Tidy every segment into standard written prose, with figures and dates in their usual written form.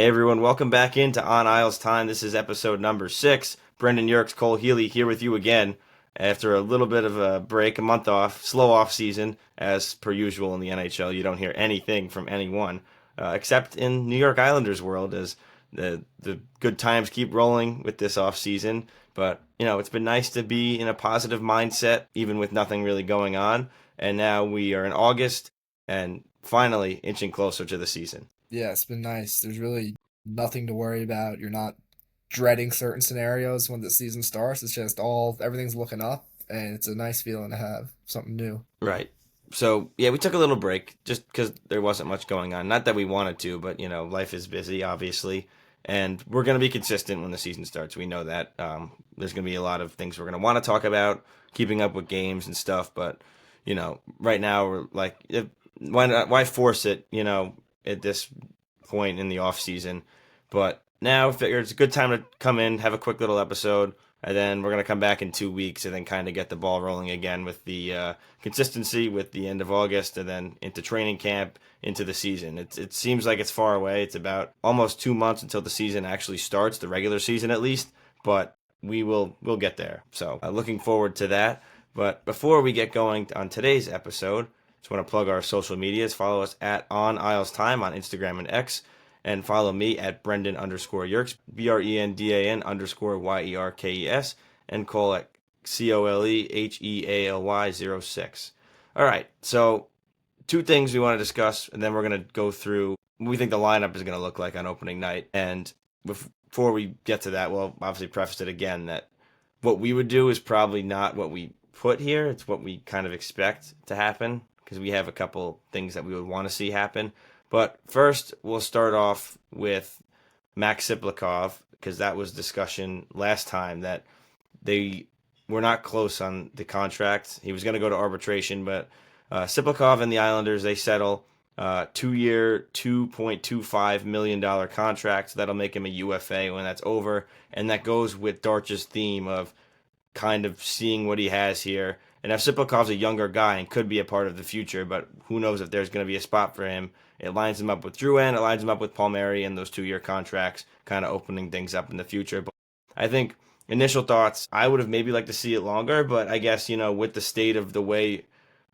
Hey everyone, welcome back into On Isles Time. This is episode number 6. Brendan Yerkes, Cole Healy here with you again after a little bit of a break, a month off, slow off season, as per usual in the NHL. You don't hear anything from anyone except in New York Islanders world as the good times keep rolling with this off season. But it's been nice to be in a positive mindset, even with nothing really going on. And now we are in August and finally inching closer to the season. Yeah, it's been nice. There's really nothing to worry about. You're not dreading certain scenarios when the season starts. It's just everything's looking up, and it's a nice feeling to have something new. Right. So, yeah, we took a little break just because there wasn't much going on. Not that we wanted to, but, life is busy, obviously. And we're going to be consistent when the season starts. We know that. There's going to be a lot of things we're going to want to talk about, keeping up with games and stuff. But, right now, we're like, why force it, at this point in the off season? But now I figure it's a good time to come in, have a quick little episode, and then we're going to come back in 2 weeks and then kind of get the ball rolling again with the consistency with the end of August and then into training camp, into the season. It seems like it's far away. It's about almost 2 months until the season actually starts, the regular season at least, but we'll get there. So looking forward to that. But before we get going on today's episode, just want to plug our social medias. Follow us at On Isles Time on Instagram and X. And follow me at Brendan underscore Yerkes, BRENDAN underscore YERKES, and Cole at COLEHEALY06. All right, so 2 things we want to discuss, and then we're going to go through what we think the lineup is going to look like on opening night. And before we get to that, we'll obviously preface it again that what we would do is probably not what we put here. It's what we kind of expect to happen because we have a couple things that we would want to see happen. But first, we'll start off with Max Siplikov, because that was discussion last time that they were not close on the contract. He was going to go to arbitration, but Siplikov and the Islanders, they settle 2-year, $2.25 million contract. So that'll make him a UFA when that's over. And that goes with Darch's theme of kind of seeing what he has here. And if Siplikov's a younger guy and could be a part of the future, but who knows if there's going to be a spot for him. It lines him up with Drouin, it lines him up with Palmieri and those 2-year contracts, kind of opening things up in the future. But I think initial thoughts, I would have maybe liked to see it longer, but I guess, with the state of the way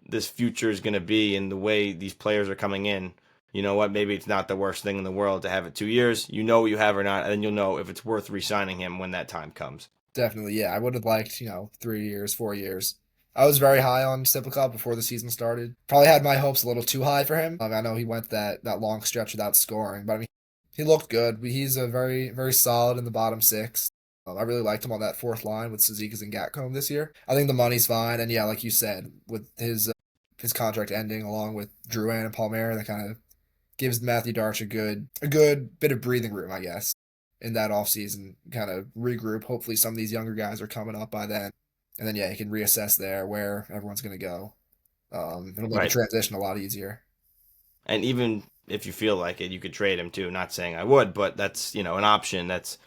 this future is going to be and the way these players are coming in, you know what, maybe it's not the worst thing in the world to have it 2 years. You know what you have or not, and then you'll know if it's worth re-signing him when that time comes. Definitely, yeah. I would have liked, 3 years, 4 years. I was very high on Siplikov before the season started. Probably had my hopes a little too high for him. I know he went that long stretch without scoring, but I mean, he looked good. He's a very, very solid in the bottom six. I really liked him on that fourth line with Cizikas and Gatcomb this year. I think the money's fine, and yeah, like you said, with his contract ending along with Drouin and Palmieri, that kind of gives Matthew Darch a good bit of breathing room, I guess, in that offseason, kind of regroup. Hopefully some of these younger guys are coming up by then. And then yeah, you can reassess there where everyone's gonna go. It'll make the Right. transition a lot easier. And even if you feel like it, you could trade him too. Not saying I would, but that's an option that's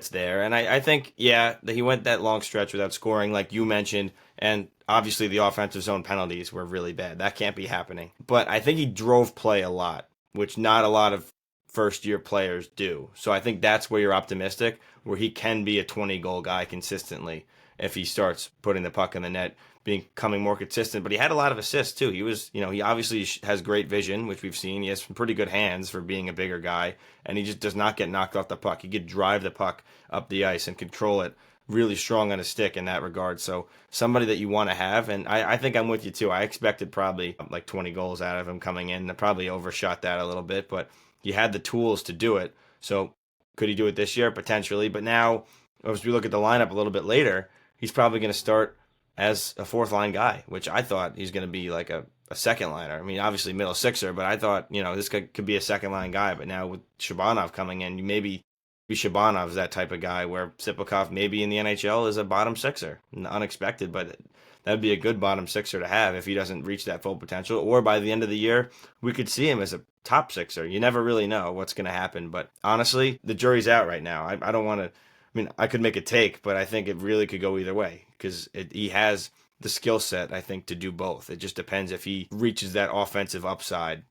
there. And I think that he went that long stretch without scoring, like you mentioned, and obviously the offensive zone penalties were really bad. That can't be happening. But I think he drove play a lot, which not a lot of first year players do. So I think that's where you're optimistic, where he can be a 20 goal guy consistently if he starts putting the puck in the net, becoming more consistent. But he had a lot of assists too. He was, he obviously has great vision, which we've seen. He has some pretty good hands for being a bigger guy, and he just does not get knocked off the puck. He could drive the puck up the ice and control it really strong on his stick in that regard. So somebody that you want to have, and I think I'm with you too. I expected probably like 20 goals out of him coming in. I probably overshot that a little bit, but he had the tools to do it. So could he do it this year? Potentially. But now, as we look at the lineup a little bit later, he's probably going to start as a fourth line guy, which I thought he's going to be like a second liner. I mean, obviously middle sixer, but I thought, this could be a second line guy. But now with Shabanov coming in, you maybe Shabanov's that type of guy where Siplikov maybe in the NHL is a bottom sixer. Unexpected, but that'd be a good bottom sixer to have if he doesn't reach that full potential. Or by the end of the year, we could see him as a top sixer. You never really know what's going to happen. But honestly, the jury's out right now. I don't want to. I mean, I could make a take, but I think it really could go either way because he has the skill set, I think, to do both. It just depends if he reaches that offensive upside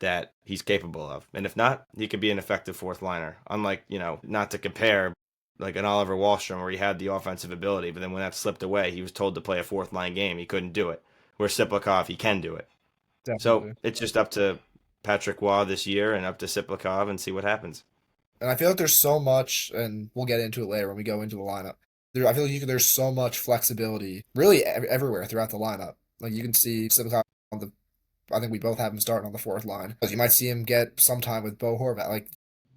that he's capable of. And if not, he could be an effective fourth liner. Unlike, not to compare like an Oliver Wahlstrom where he had the offensive ability, but then when that slipped away, he was told to play a fourth line game. He couldn't do it. Where Siplikov, he can do it. So Definitely. it's just up to Patrick Waugh this year and up to Siplikov and see what happens. And I feel like there's so much, and we'll get into it later when we go into the lineup. I feel like there's so much flexibility, really everywhere throughout the lineup. Like you can see Sibikov on the. I think we both have him starting on the fourth line. Because you might see him get some time with Bo Horvat. Like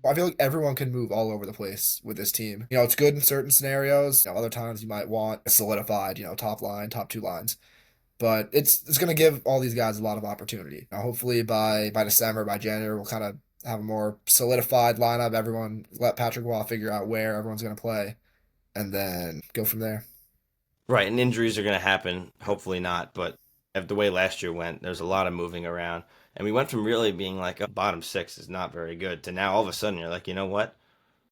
I feel like everyone can move all over the place with this team. It's good in certain scenarios. Other times you might want a solidified, top line, top two lines. But it's going to give all these guys a lot of opportunity. Hopefully by December, by January, we'll kind of have a more solidified lineup. Everyone let Patrick Waugh figure out where everyone's going to play, and then go from there. Right, and injuries are going to happen. Hopefully not, but of the way last year went, there's a lot of moving around, and we went from really being like a bottom six is not very good to now all of a sudden you're like, you know what?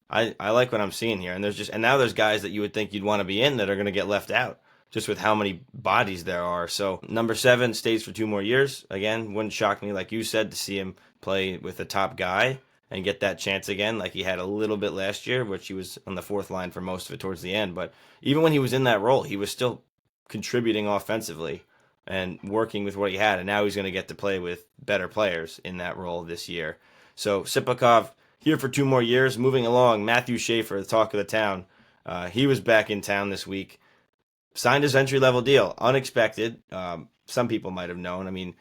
I like what I'm seeing here, and now there's guys that you would think you'd want to be in that are going to get left out just with how many bodies there are. So number 7 stays for 2 more years. Again, wouldn't shock me, like you said, to see him play with the top guy and get that chance again, like he had a little bit last year, which he was on the fourth line for most of it towards the end. But even when he was in that role, he was still contributing offensively and working with what he had. And now he's going to get to play with better players in that role this year. So Sipakov here for 2 more years. Moving along, Matthew Schaefer, the talk of the town. He was back in town this week. Signed his entry level deal. Unexpected. Some people might have known. I mean,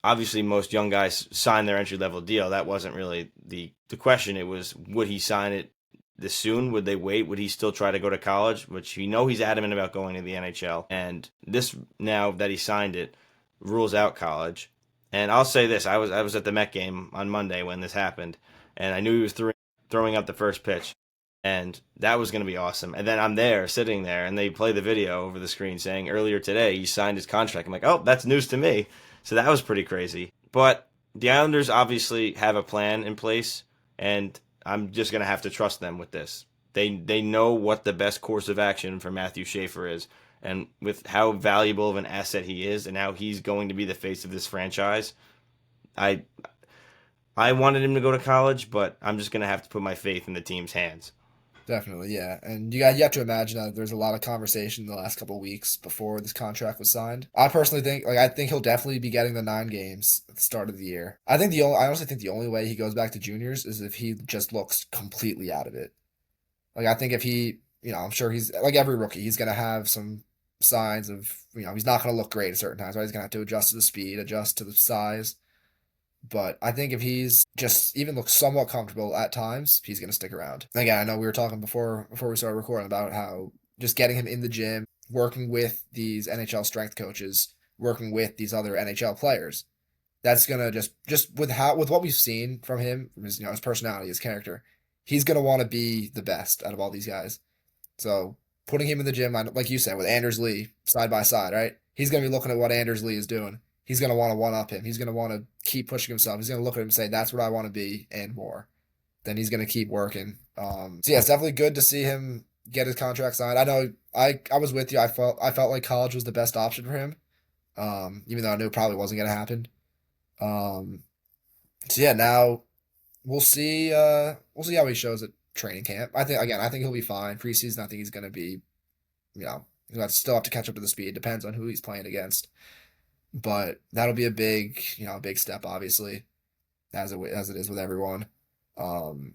obviously most young guys sign their entry level deal. That wasn't really the question. It was, would he sign it this soon? Would they wait? Would he still try to go to college? Which he's adamant about going to the NHL. And this, now that he signed it, rules out college. And I'll say this: I was at the Met game on Monday when this happened, and I knew he was throwing up the first pitch, and that was going to be awesome. And then I'm there, sitting there, and they play the video over the screen saying earlier today he signed his contract. I'm like, oh, that's news to me. So that was pretty crazy. But the Islanders obviously have a plan in place, and I'm just going to have to trust them with this. They know what the best course of action for Matthew Schaefer is. And with how valuable of an asset he is and how he's going to be the face of this franchise, I I wanted him to go to college, but I'm just going to have to put my faith in the team's hands. Definitely, yeah. And you have to imagine that there's a lot of conversation in the last couple of weeks before this contract was signed. I personally think, I think he'll definitely be getting the 9 games at the start of the year. I honestly think the only way he goes back to juniors is if he just looks completely out of it. Like, I think if he, I'm sure he's like every rookie, he's going to have some signs of, he's not going to look great at certain times, right? He's going to have to adjust to the speed, adjust to the size. But I think if he's just even looks somewhat comfortable at times, he's going to stick around. Again, I know we were talking before we started recording about how just getting him in the gym, working with these NHL strength coaches, working with these other NHL players, that's gonna just with what we've seen from him, from his his personality, his character, he's gonna want to be the best out of all these guys. So putting him in the gym, like you said, with Anders Lee side by side, right? He's gonna be looking at what Anders Lee is doing. He's gonna want to one up him. He's gonna want to keep pushing himself. He's gonna look at him and say, "That's what I want to be and more." Then he's gonna keep working. So yeah, it's definitely good to see him get his contract signed. I know I was with you. I felt like college was the best option for him. Even though I knew it probably wasn't gonna happen. Um, so yeah, now we'll see how he shows at training camp. I think he'll be fine. Preseason, I think he's gonna be, he'll still have to catch up to the speed. Depends on who he's playing against. But that'll be a big, a big step, obviously, as it is with everyone. Um,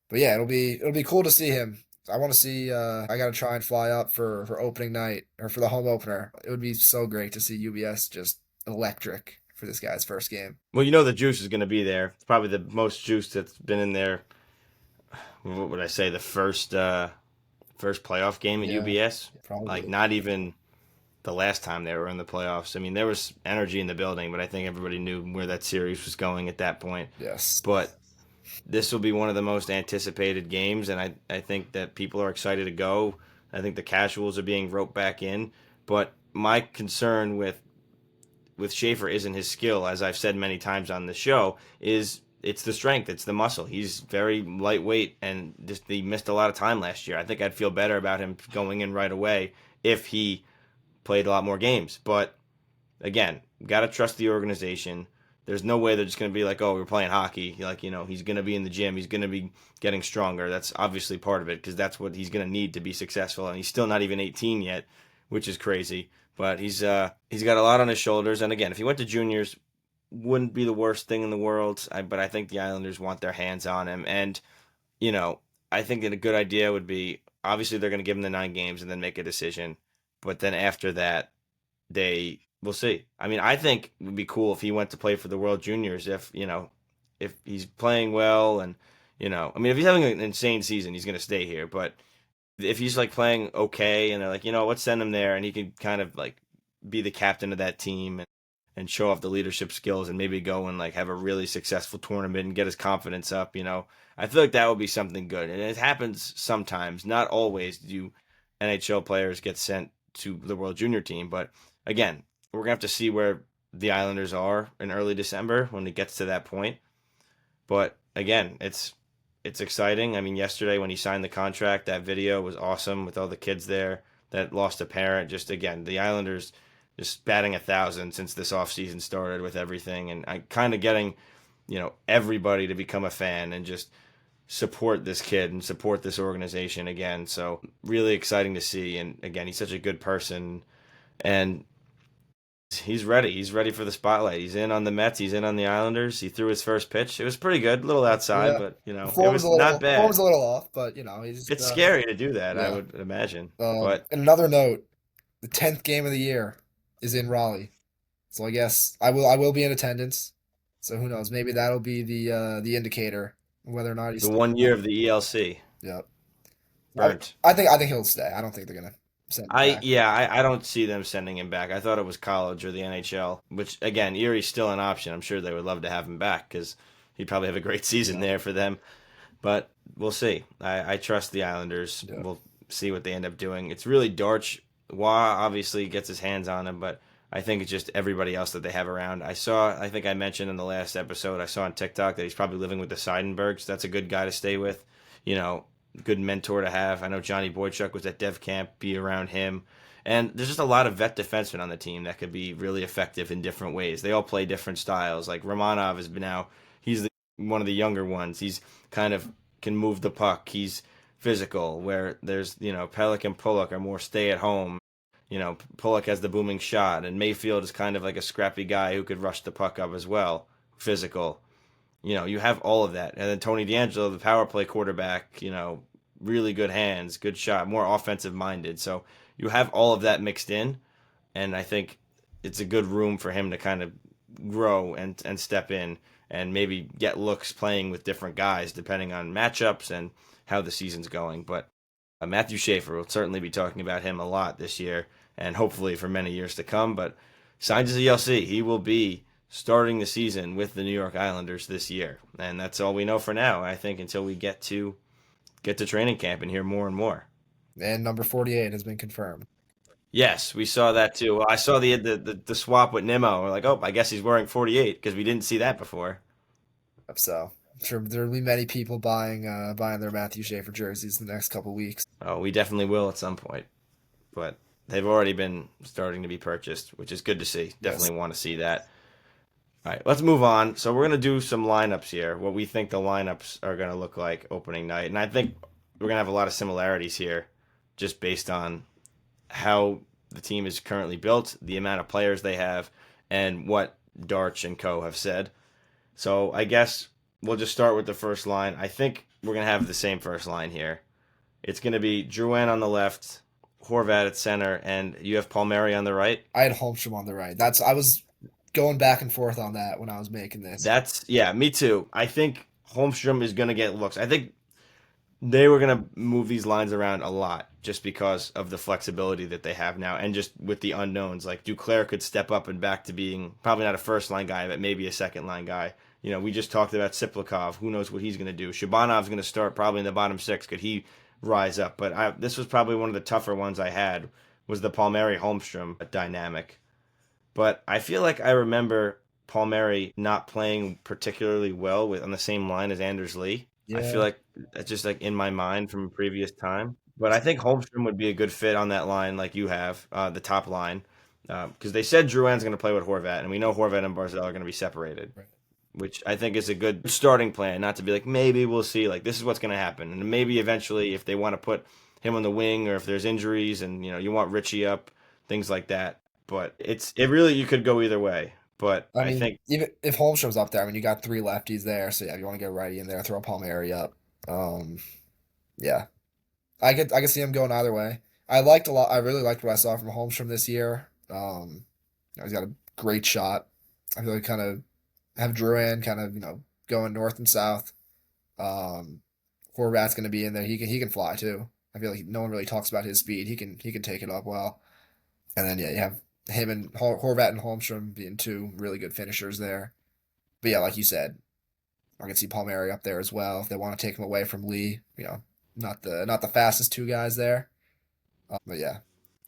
but yeah, it'll be cool to see him. I want to see. I gotta try and fly up for opening night or for the home opener. It would be so great to see UBS just electric for this guy's first game. Well, the juice is going to be there. It's probably the most juice that's been in there. What would I say? The first playoff game at Yeah, UBS. Like probably. not even the last time they were in the playoffs. I mean, there was energy in the building, but I think everybody knew where that series was going at that point. Yes, But this will be one of the most anticipated games, and I think that people are excited to go. I think the casuals are being roped back in. But my concern with Schaefer isn't his skill, as I've said many times on the show, is it's the strength, it's the muscle. He's very lightweight, and just he missed a lot of time last year. I think I'd feel better about him going in right away if he played a lot more games. But again, got to trust the organization. There's no way they're just going to be like, oh, we're playing hockey. Like, he's going to be in the gym. He's going to be getting stronger. That's obviously part of it because that's what he's going to need to be successful. And he's still not even 18 yet, which is crazy. But he's got a lot on his shoulders. And again, if he went to juniors, wouldn't be the worst thing in the world. But I think the Islanders want their hands on him. And, you know, I think that a good idea would be obviously they're going to give him the 9 games and then make a decision. But then after that, they we'll see. I mean, I think it would be cool if he went to play for the World Juniors if he's playing well and I mean, if he's having an insane season, he's going to stay here, but if he's like playing okay and they're like, let's send him there and he can kind of like be the captain of that team and show off the leadership skills and maybe go and like have a really successful tournament and get his confidence up. I feel like that would be something good. And it happens sometimes, not always do NHL players get sent to the World Junior team, but again, we're gonna have to see where the Islanders are in early December when it gets to that point. But again, it's exciting. I mean, yesterday when he signed the contract, that video was awesome with all the kids there that lost a parent. Just again, the Islanders just batting 1,000 since this offseason started with everything, and I kind of getting everybody to become a fan and just support this kid and support this organization again. So really exciting to see. And again, he's such a good person, and he's ready. He's ready for the spotlight. He's in on the Mets. He's in on the Islanders. He threw his first pitch. It was pretty good, a little outside, Yeah, but it was not form's bad. a little off, but he's It's scary to do that, I yeah. would imagine. But And another note: the 10th game of the year is in Raleigh, so I guess I will be in attendance. So who knows? Maybe that'll be the indicator whether or not he's the still. 1 year of the ELC Yeah, I, burnt. I think he'll stay. I don't think they're gonna send him I back. yeah, I don't see them sending him back. I thought it was college or the NHL, which again, Erie's still an option. I'm sure they would love to have him back because he'd probably have a great season Yeah, there for them. But we'll see. I trust the Islanders. yeah. We'll see what they end up doing. It's really Darch. Wah obviously gets his hands on him, but I think it's just everybody else that they have around. I think I mentioned in the last episode, I saw on TikTok that he's probably living with the Seidenbergs. That's a good guy to stay with. You know, good mentor to have. I know Johnny Boychuk was at Dev Camp. Be around him. And there's just a lot of vet defensemen on the team that could be really effective in different ways. They all play different styles. Like Romanov has been now, one of the younger ones. He's kind of can move the puck. He's physical, where there's, Pellick and Pullock are more stay at home. Pullock has the booming shot, and Mayfield is kind of like a scrappy guy who could rush the puck up as well. Physical. You have all of that. And then Tony D'Angelo, the power play quarterback, really good hands, good shot, more offensive minded. So you have all of that mixed in, and I think it's a good room for him to kind of grow and step in and maybe get looks playing with different guys depending on matchups and how the season's going. But Matthew Schaefer will certainly be talking about him a lot this year and hopefully for many years to come. But signed as ELC, he will be starting the season with the New York Islanders this year, and that's all we know for now. I think until we get to training camp and hear more and more. And number 48 has been confirmed. Yes, we saw that too. Well, I saw the swap with Nimmo. We're like, oh, I guess he's wearing 48 because we didn't see that before. So I'm sure there'll be many people buying their Matthew Schaefer jerseys in the next couple weeks. Oh, we definitely will at some point, but they've already been starting to be purchased, which is good to see. Yes. Definitely want to see that. All right, let's move on. So we're gonna do some lineups here. What we think the lineups are gonna look like opening night, and I think we're gonna have a lot of similarities here, just based on how the team is currently built, the amount of players they have, and what Darch and Co have said. So I guess we'll just start with the first line. I think we're gonna have the same first line here. It's gonna be Drouin on the left, Horvat at center, and you have Palmieri on the right. I had Holmstrom on the right. I was going back and forth on that when I was making this. That's yeah, me too. I think Holmstrom is gonna get looks. I think they were going to move these lines around a lot just because of the flexibility that they have now and just with the unknowns. Like Duclair could step up and back to being probably not a first line guy, but maybe a second line guy. We just talked about Siplikov. Who knows what he's going to do? Shabanov's going to start probably in the bottom six. Could he rise up? But this was probably one of the tougher ones I had was the Palmieri Holmstrom dynamic. But I feel like I remember Palmieri not playing particularly well on the same line as Anders Lee. I feel Yeah. like that's just like in my mind from a previous time. But I think Holmstrom would be a good fit on that line, like you have the top line. because they said Drouin's going to play with Horvat, and we know Horvat and Barzell are going to be separated, Right. which I think is a good starting plan. Not to be like maybe we'll see, like this is what's going to happen, and maybe eventually if they want to put him on the wing or if there's injuries and you want Richie up, things like that. But it really you could go either way. But I I mean, think even if Holmstrom's up there, I mean, you got three lefties there, so yeah, if you want to get a righty in there, throw Palmieri up. Um, yeah, I could see him going either way. I liked a lot. I really liked what I saw from Holmstrom this year. He's got a great shot. I feel like kind of have Drouin kind of going north and south. Um, Horvat's going to be in there. He can fly too. I feel like no one really talks about his speed. He can take it up well. And then yeah, you have him and Horvat and Holmstrom being two really good finishers there. But yeah, like you said, I can see Palmieri up there as well if they want to take him away from Lee. Not the fastest two guys there. But yeah,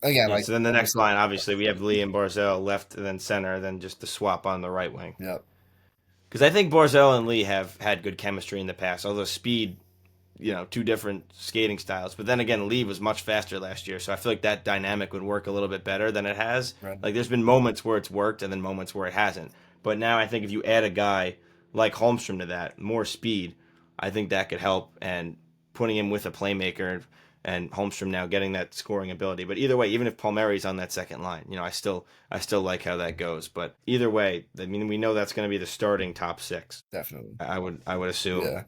again, yeah. like So then the we'll next see. line, obviously, we have Lee and Barzell left, and then center, then just the swap on the right wing. Yep. Because I think Barzell and Lee have had good chemistry in the past, although speed two different skating styles. But then again, Lee was much faster last year, so I feel like that dynamic would work a little bit better than it has. Right. Like there's been moments where it's worked and then moments where it hasn't. But now I think if you add a guy like Holmstrom to that, more speed, I think that could help. And putting him with a playmaker and Holmstrom now getting that scoring ability. But either way, even if Palmieri's on that second line, I still like how that goes. But either way, I mean, we know that's going to be the starting top six. Definitely. I would assume. Yeah.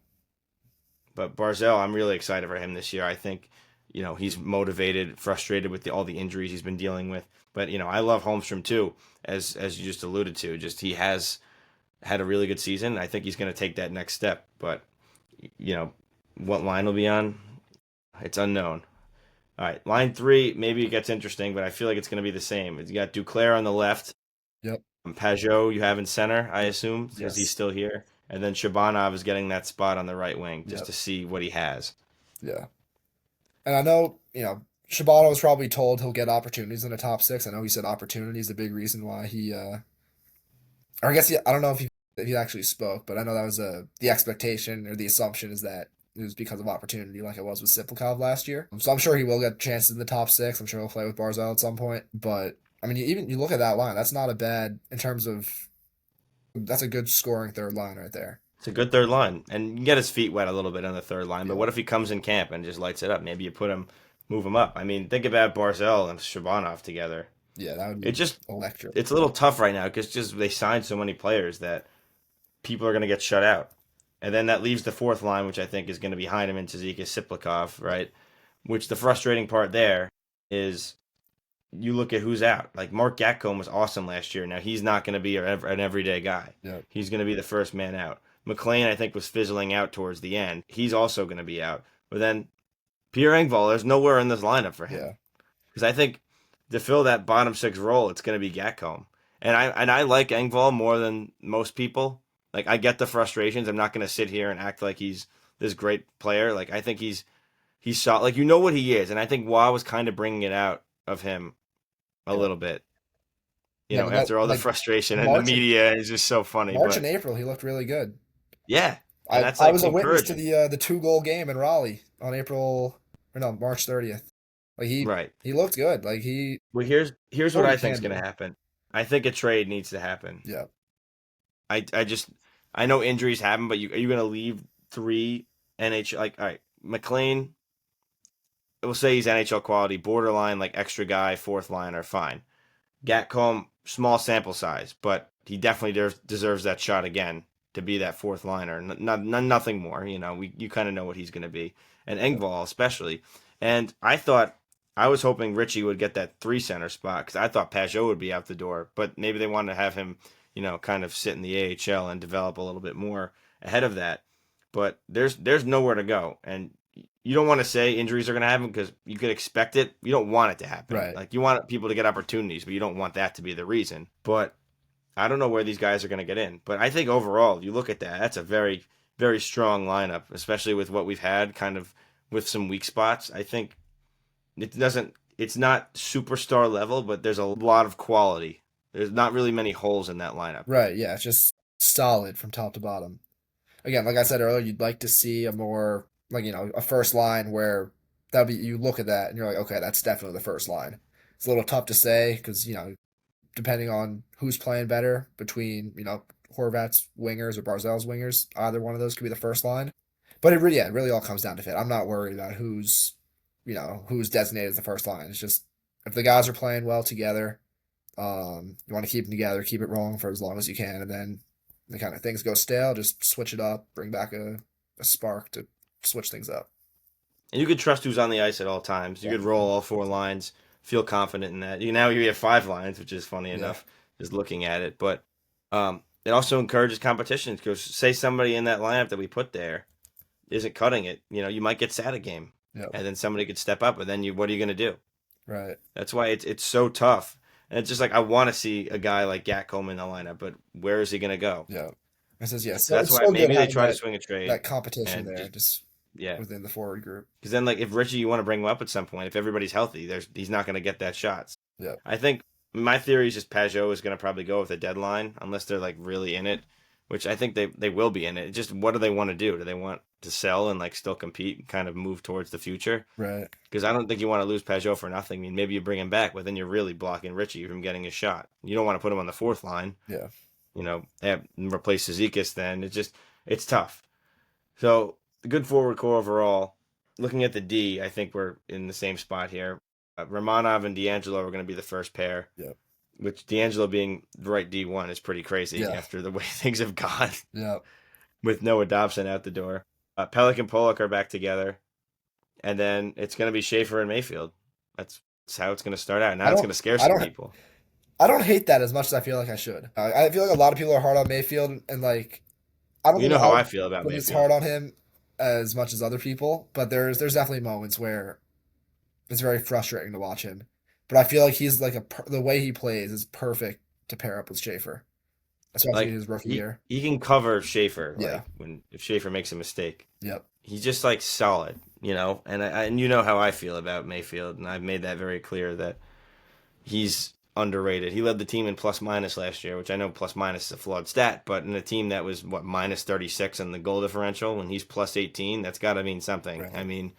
But Barzell, I'm really excited for him this year. I think, he's motivated, frustrated with all the injuries he's been dealing with. But I love Holmstrom too, as you just alluded to. Just he has had a really good season. I think he's going to take that next step. But you know, what line will be on? It's unknown. All right, line three. Maybe it gets interesting, but I feel like it's going to be the same. You got Duclair on the left, Yep. Pajot you have in center, I assume, because he's Yes. still here. And then Shabanov is getting that spot on the right wing just Yep. to see what he has. Yeah. And I know, Shibata was probably told he'll get opportunities in the top six. I know he said opportunity is a big reason why he or I guess I don't know if he actually spoke, but I know that was the expectation or the assumption is that it was because of opportunity, like it was with Siplikov last year. So I'm sure he will get chances in the top six. I'm sure he'll play with Barzal at some point. But I mean, you look at that line. That's not a bad in terms of that's a good scoring third line right there. It's a good third line, and you can get his feet wet a little bit on the third line. But Yeah, what if he comes in camp and just lights it up? Maybe you put him, move him up. I mean, think about Barzell and Shabanov together. yeah, that would It be just electric. it's a little tough right now because just they signed so many players that people are going to get shut out. And then that leaves the fourth line, which I think is going to be Heineman, Tzika, Siplikov, right? Which the frustrating part there is you look at who's out. Like Mark Gatcomb was awesome last year. Now he's not going to be an everyday guy. Yeah, He's going to be the first man out. McLean, I think, was fizzling out towards the end. He's also going to be out. But then Pierre Engvall, there's nowhere in this lineup for him yeah, because I think to fill that bottom six role, it's going to be Gatcomb. And I like Engvall more than most people. Like I get the frustrations. I'm not going to sit here and act like he's this great player. Like I think he's shot like what he is, and I think Wah was kind of bringing it out of him a yeah. little bit. Yeah, but that After all the like frustration and the March and media is just so funny. March and But April, he looked really good. yeah, and I that's I like was a witness to encouraging, the 2 goal game in Raleigh on April or no March 30th. Like right? he looked good. Like he Well, here's what what he I think's can going to do. happen. I think a trade needs to happen. Yeah, I know injuries happen, but are you going to leave three NHL like all right, McLean? We'll say he's NHL quality, borderline like extra guy, fourth liner, fine. Gatcomb, small sample size, but he definitely deserves that shot again to be that fourth liner. Nothing more. You kind of know what he's going to be, and yeah, Engvall especially. And I was hoping Richie would get that three center spot because I thought Pajot would be out the door, but maybe they wanted to have him, kind of sit in the AHL and develop a little bit more ahead of that. But there's nowhere to go, and you don't want to say injuries are going to happen because you could expect it. You don't want it to happen. right. Like you want people to get opportunities, but you don't want that to be the reason. But I don't know where these guys are going to get in. But I think overall, you look at that, that's a very, very strong lineup, especially with what we've had kind of with some weak spots. I think it's not superstar level, but there's a lot of quality. There's not really many holes in that lineup. Right. Yeah, it's just solid from top to bottom. Again, like I said earlier, you'd like to see a more like a first line where that be you look at that and you're like, okay, that's definitely the first line. It's a little tough to say because depending on who's playing better between, Horvat's wingers or Barzell's wingers. Either one of those could be the first line. But it really all comes down to fit. I'm not worried about who's designated as the first line. It's just if the guys are playing well together, you want to keep them together, keep it rolling for as long as you can, and then the kind of things go stale, just switch it up, bring back a spark to switch things up. And you could trust who's on the ice at all times. You Yeah. could roll all four lines, feel confident in that. You have five lines, which is funny Yeah. enough, just looking at it. But it also encourages competition because say somebody in that lineup that we put there isn't cutting it, you might get sad a game, Yeah. and then somebody could step up, and then what are you going to do? Right. That's why it's so tough. And it's just like I want to see a guy like Gatcomb in the lineup, but where is he going to go? Yeah. It says yes. So So that's it's why so good maybe they having try to that swing a trade that competition and there, just just yeah. within the forward group. Because then, like, if Richie, you want to bring him up at some point, if everybody's healthy, he's not going to get that shot. Yeah. I think my theory is just Pajot is going to probably go with a deadline unless they're like really in it, which I think they will be in it. Just what do they want to do? Do they want to sell and like still compete and kind of move towards the future? Right. Because I don't think you want to lose Pajot for nothing. I mean, maybe you bring him back, but then you're really blocking Richie from getting a shot. You don't want to put him on the fourth line. Yeah. Replace Zizekas. Then it's tough. So the good forward core overall. Looking at the D, I think we're in the same spot here. Romanov and D'Angelo are going to be the first pair. Yeah. Which D'Angelo being the right D1 is pretty crazy after the way things have gone. Yeah. With Noah Dobson out the door. Pelech and Pollock are back together. And then it's going to be Schaefer and Mayfield. That's how it's going to start out. Now it's going to scare some people. I don't hate that as much as I feel like I should. I feel like a lot of people are hard on Mayfield, and like I don't You know know how I feel about Mayfield. It's hard on him as much as other people, but there's definitely moments where it's very frustrating to watch him. But I feel like he's like the way he plays is perfect to pair up with Schaefer, especially in his rookie year. He can cover Schaefer, Yeah. if Schaefer makes a mistake. Yep. He's just like solid, and you know how I feel about Mayfield, and I've made that very clear that he's underrated. He led the team in plus minus last year, which I know plus minus is a flawed stat, but in a team that was minus 36 on the goal differential, when he's plus 18, that's got to mean something. Right. I mean,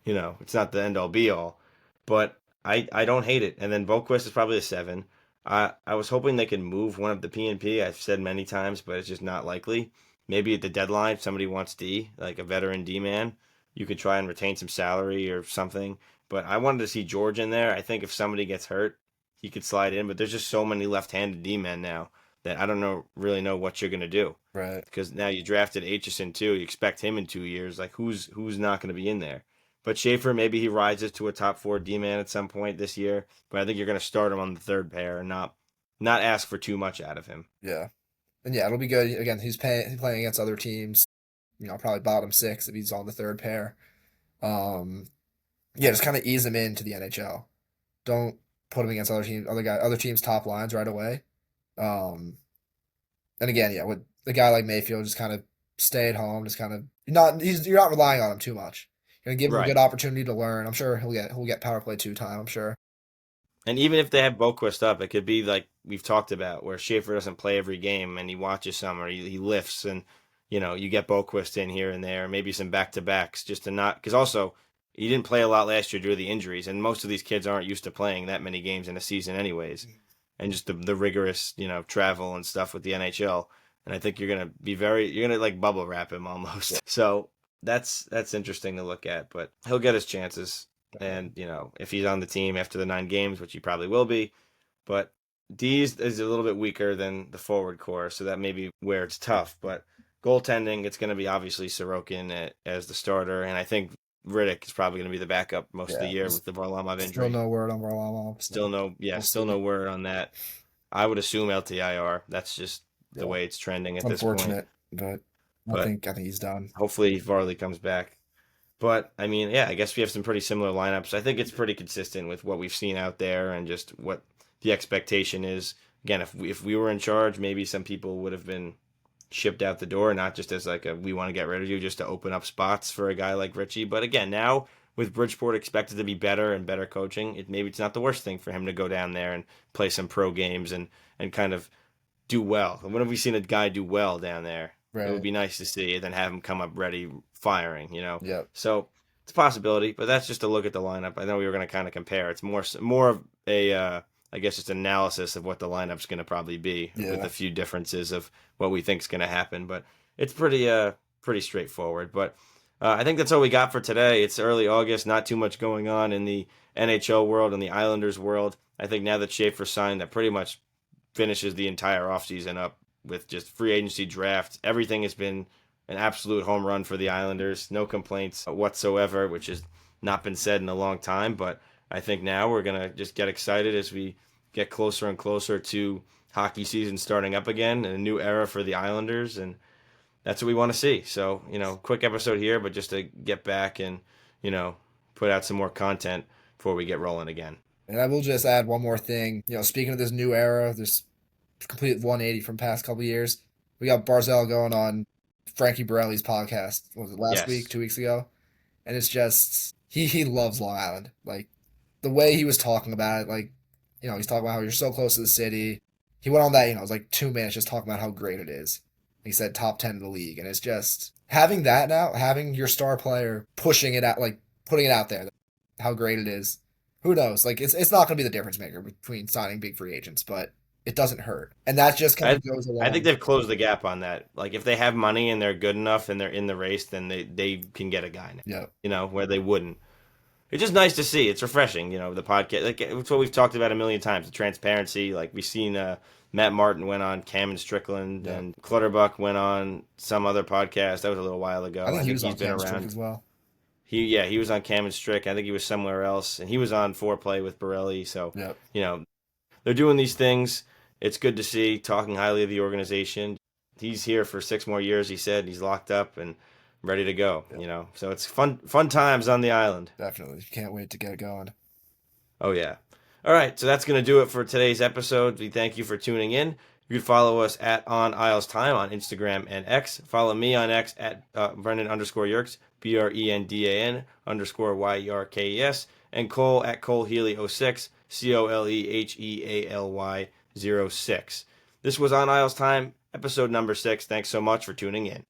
it's not the end all be all, but I don't hate it. And then Boquist is probably a 7. I was hoping they could move one of the P&P. I've said many times, but it's just not likely. Maybe at the deadline, if somebody wants D, like a veteran D man, you could try and retain some salary or something. But I wanted to see George in there. I think if somebody gets hurt, he could slide in. But there's just so many left-handed D men now that I don't really know what you're gonna do. Right. Because now you drafted Aitchison too. You expect him in 2 years. Like who's not gonna be in there? But Schaefer, maybe he rises to a top 4 D man at some point this year. But I think you're gonna start him on the third pair and not ask for too much out of him. Yeah. And yeah, it'll be good. Again, he's playing against other teams. Probably bottom 6 if he's on the third pair. Just kind of ease him into the NHL. Don't put him against other teams' top lines right away. And again, with a guy like Mayfield, just kind of stay at home. Just kind of you're not relying on him too much. You're gonna give him a good opportunity to learn. I'm sure he'll get power play 2 time. I'm sure. And even if they have Boquist up, it could be like we've talked about, where Schaefer doesn't play every game and he watches some, or he lifts, and you get Boquist in here and there, maybe some back-to-backs, just to not, because also he didn't play a lot last year due to the injuries, and most of these kids aren't used to playing that many games in a season anyways, and just the rigorous travel and stuff with the NHL. And I think you're gonna like bubble wrap him almost. Yeah. So that's interesting to look at, but he'll get his chances. And, if he's on the team after the 9 games, which he probably will be, but D is a little bit weaker than the forward core, so that may be where it's tough. But goaltending, it's going to be obviously Sorokin as the starter, and I think Riddick is probably going to be the backup most of the year with the Varlamov injury. Still no word on Varlamov. Still no word on that. I would assume LTIR. That's just the way it's trending at this point. Unfortunate, but I think he's done. Hopefully Varley comes back. But, I mean, I guess we have some pretty similar lineups. I think it's pretty consistent with what we've seen out there and just what the expectation is. Again, if we were in charge, maybe some people would have been shipped out the door, not just as like we want to get rid of you, just to open up spots for a guy like Richie. But again, now with Bridgeport expected to be better and better coaching, maybe it's not the worst thing for him to go down there and play some pro games and kind of do well. And when have we seen a guy do well down there? Right. It would be nice to see and then have him come up ready, firing, Yeah. So it's a possibility, but that's just a look at the lineup. I know we were going to kind of compare. It's more of a I guess just analysis of what the lineup's going to probably be with Yeah. a few differences of what we think is going to happen. But it's pretty straightforward. But I think that's all we got for today. It's early August, not too much going on in the NHL world and the Islanders world. I think now that Schaefer signed, that pretty much finishes the entire offseason up with just free agency draft. Everything has been an absolute home run for the Islanders. No complaints whatsoever, which has not been said in a long time. But I think now we're going to just get excited as we get closer and closer to hockey season starting up again and a new era for the Islanders. And that's what we want to see. So, quick episode here, but just to get back and, put out some more content before we get rolling again. And I will just add one more thing. Speaking of this new era, this complete 180 from past couple years, we got Barzell going on Frankie Borelli's podcast. What was it, last week, Yes. 2 weeks ago? And it's just he loves Long Island. Like the way he was talking about it, like he's talking about how you're so close to the city. He went on that, it was like 2 minutes just talking about how great it is. He said top 10 in the league, and it's just having that now, having your star player pushing it out, like putting it out there, how great it is. Who knows? Like it's not going to be the difference maker between signing big free agents, but it doesn't hurt, and that just kind I of goes I think along. they've closed the gap on that. Like if they have money and they're good enough and they're in the race, then they can get a guy now. Yeah, Where they wouldn't. It's just nice to see. It's refreshing, the podcast. Like it's what we've talked about a million times. The transparency. Like we've seen Matt Martin went on Cam and Strickland, yeah. and Clutterbuck went on some other podcast. That was a little while I ago. think I he think was he's on been Cam's trick around. as well. He was on Cam and Strick. I think he was somewhere else, and he was on Foreplay with Borelli. So Yeah, you know they're doing these things. It's good to see. Talking highly of the organization. He's here for 6 more years. He said he's locked up and ready to go. yeah, So it's fun times on the island. definitely. Can't wait to get it going. Oh yeah. All right, so that's going to do it for today's episode. We thank you for tuning in. You can follow us at On Isles Time on Instagram and X. Follow me on X at Brendan_Yerkes, BRENDAN_YERKES, and Cole at Cole Healy06, COLEHEALY06. This was On Isles Time, episode number 6. Thanks so much for tuning in.